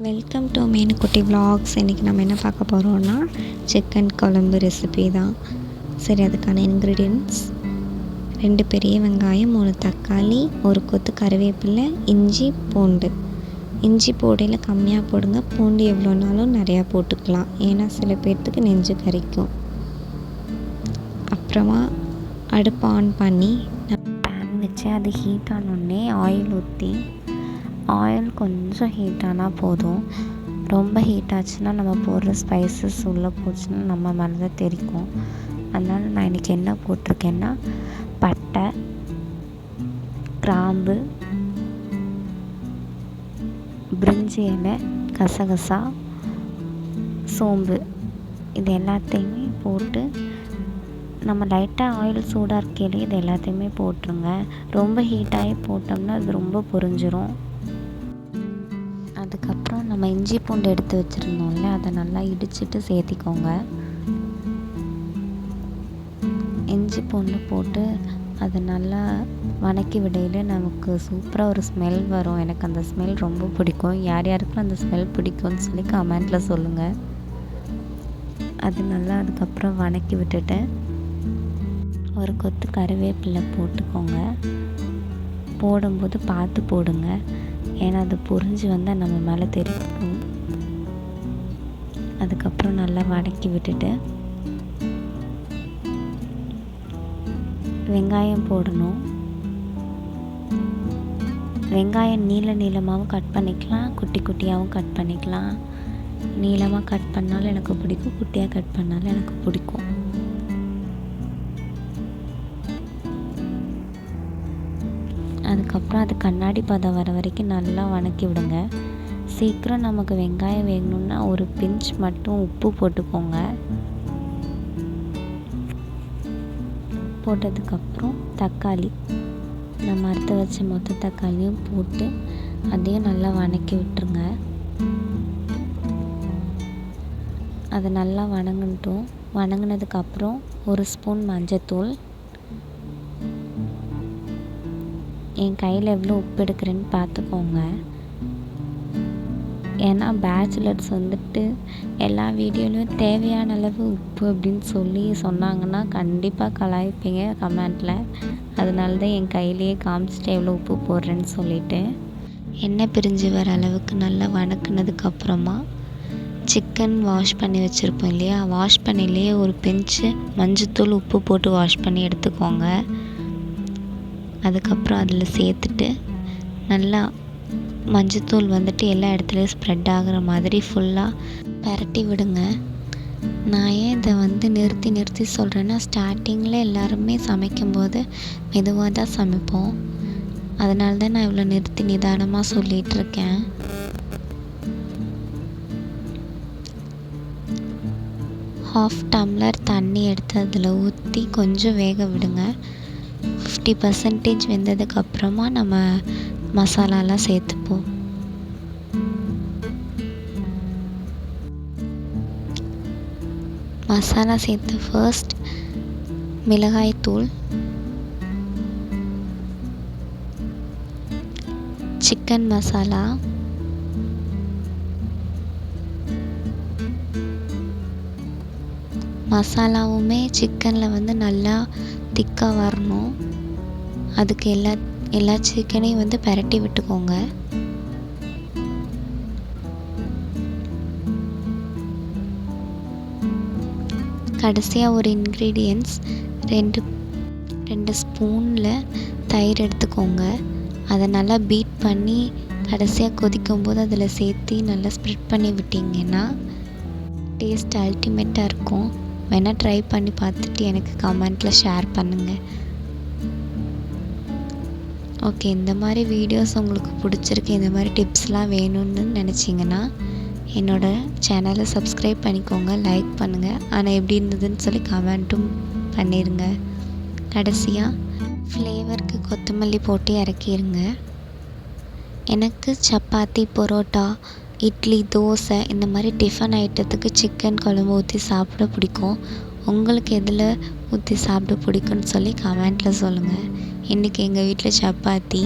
Welcome to மீனுக்குட்டி vlogs. இன்றைக்கி நம்ம என்ன பார்க்க போகிறோன்னா சிக்கன் குழம்பு ரெசிபி தான். சரி, அதுக்கான இன்க்ரீடியன்ட்ஸ் 2 பெரிய வெங்காயம், 3 தக்காளி, 1 கொத்து கருவேப்பிலை, இஞ்சி, பூண்டு. இஞ்சி போடையில் கம்மியாக போடுங்க, பூண்டு எவ்வளோனாலும் நிறையா போட்டுக்கலாம், ஏன்னா சில பேர்த்துக்கு நெஞ்சு கறிக்கும். அப்புறமா அடுப்பு ஆன் பண்ணி பேன் வச்சு அது ஹீட் ஆனோடனே ஆயில் ஊற்றி, ஆயில் கொஞ்சம் ஹீட் ஆனால் போதும். ரொம்ப ஹீட் ஆச்சுன்னா நம்ம போடுற ஸ்பைசஸ் உள்ளே போச்சுன்னா நம்ம மேலே தான் தெரிக்கும். அதனால் நான் இன்றைக்கி என்ன போட்டிருக்கேன்னா பட்டை, கிராம்பு, பிரிஞ்சி இலை, கசகசா, சோம்பு, இது எல்லாத்தையுமே போட்டு நம்ம லைட்டாக ஆயில் சூடாக இருக்கையிலே இது எல்லாத்தையுமே போட்டுருங்க. ரொம்ப ஹீட்டாகி போட்டோம்னா அது ரொம்ப பொரிஞ்சிரும். அதுக்கப்புறம் நம்ம இஞ்சி பூண்டு எடுத்து வச்சுருந்தோம்ல, அதை நல்லா இடிச்சிட்டு சேர்த்திக்கோங்க. இஞ்சி பூண்டு போட்டு அதை நல்லா வதக்கி விடையில் நமக்கு சூப்பராக ஒரு ஸ்மெல் வரும். எனக்கு அந்த ஸ்மெல் ரொம்ப பிடிக்கும். யார் யாருக்கும் அந்த ஸ்மெல் பிடிக்கும்னு சொல்லி கமெண்ட்டில் சொல்லுங்கள். அது நல்லா அதுக்கப்புறம் வதக்கி விட்டுட்டு 1 கொத்து கருவேப்பிலை போட்டுக்கோங்க. போடும்போது பார்த்து போடுங்க, ஏன்னா அது பொரிஞ்சு வந்தால் நம்ம மேலே தெரியும். அதுக்கப்புறம் நல்லா வதக்கி விட்டுட்டு வெங்காயம் போடணும். வெங்காயம் நீளமாகவும் கட் பண்ணிக்கலாம், குட்டி குட்டியாகவும் கட் பண்ணிக்கலாம். நீளமாக கட் பண்ணாலும் எனக்கு பிடிக்கும், குட்டியாக கட் பண்ணாலும் எனக்கு பிடிக்கும். அதுக்கப்புறம் அது கண்ணாடி பதம் வர வரைக்கும் நல்லா வதக்கி விடுங்க. சீக்கிரம் நமக்கு வெங்காயம் வேகணுன்னா ஒரு பிஞ்ச் மட்டும் உப்பு போட்டுக்கோங்க. போட்டதுக்கப்புறம் தக்காளி, நம்ம அறுத்து வச்ச மொத்த தக்காளியும் போட்டு அதையும் நல்லா வதக்கி விட்டுருங்க. அது நல்லா வதங்கட்டும். வதங்கினதுக்கப்புறம் 1 ஸ்பூன் மஞ்சத்தூள், என் கையில் எவ்வளோ உப்பு எடுக்கிறேன்னு பார்த்துக்கோங்க. ஏன்னா பேச்சுலர்ஸ் வந்துட்டு எல்லா வீடியோலையும் தேவையான அளவு உப்பு அப்படின்னு சொல்லி சொன்னாங்கன்னா கண்டிப்பாக கலாய்ப்பீங்க கமெண்ட்டில். அதனால தான் என் கையிலேயே காமிச்சிட்டு எவ்வளோ உப்பு போடுறேன்னு சொல்லிவிட்டு எண்ணெய் பிரிஞ்சு வர அளவுக்கு நல்லா வதக்குனதுக்கப்புறமா சிக்கன் வாஷ் பண்ணி வச்சுருப்போம் இல்லையா, வாஷ் பண்ணிலேயே ஒரு பிஞ்சு மஞ்சத்தூள் உப்பு போட்டு வாஷ் பண்ணி எடுத்துக்கோங்க. அதுக்கப்புறம் அதில் சேர்த்துட்டு நல்லா மஞ்சத்தூள் வந்துட்டு எல்லா இடத்துலையும் ஸ்ப்ரெட் ஆகிற மாதிரி ஃபுல்லாக பரட்டி விடுங்க. நான் ஏன் இதை நிறுத்தி சொல்கிறேன்னா, ஸ்டார்டிங்கில் எல்லாருமே சமைக்கும்போது மெதுவாக தான் சமைப்போம். அதனால தான் நான் இவ்வளோ நிறுத்தி நிதானமாக சொல்லிகிட்ருக்கேன். ½ டம்ளர் தண்ணி எடுத்து அதில் ஊற்றி கொஞ்சம் வேக விடுங்க. 50% வெந்ததுக்கப்புறமா நம்ம மசாலாலாம் சேர்த்துப்போம். மசாலா சேர்த்து ஃபர்ஸ்ட் மிளகாய்த்தூள், சிக்கன் மசாலா, மசாலாவுமே சிக்கனில் நல்லா திக்காக வரணும். அதுக்கு எல்லா சிக்கனையும் பரட்டி விட்டுக்கோங்க. கடைசியாக ஒரு இன்க்ரீடியன்ட்ஸ் 2 ஸ்பூனில் தயிர் எடுத்துக்கோங்க. அதை நல்லா பீட் பண்ணி கடைசியாக கொதிக்கும்போது அதில் சேர்த்து நல்லா ஸ்ப்ரெட் பண்ணி விட்டிங்கன்னா டேஸ்ட் அல்டிமேட்டாக இருக்கும். வேணால் ட்ரை பண்ணி பார்த்துட்டு எனக்கு கமெண்ட்டில் ஷேர் பண்ணுங்கள். ஓகே, இந்த மாதிரி வீடியோஸ் உங்களுக்கு பிடிச்சிருக்கு, இந்த மாதிரி டிப்ஸ்லாம் வேணும்னு நினச்சிங்கன்னா என்னோடய சேனலை சப்ஸ்கிரைப் பண்ணிக்கோங்க, லைக் பண்ணுங்கள். ஆனால் எப்படி இருந்ததுன்னு சொல்லி கமெண்ட்டும் பண்ணிடுங்க. கடைசியாக ஃப்ளேவருக்கு கொத்தமல்லி போட்டு இறக்கிடுங்க. எனக்கு சப்பாத்தி, பரோட்டா, இட்லி, தோசை இந்த மாதிரி டிஃபன் ஐட்டத்துக்கு சிக்கன் குழம்பு ஊற்றி சாப்பிட பிடிக்கும். உங்களுக்கு எதில் ஊற்றி சாப்பிட பிடிக்கும்னு சொல்லி கமெண்ட்டில் சொல்லுங்கள். இன்றைக்கி எங்கள் வீட்டில் சப்பாத்தி.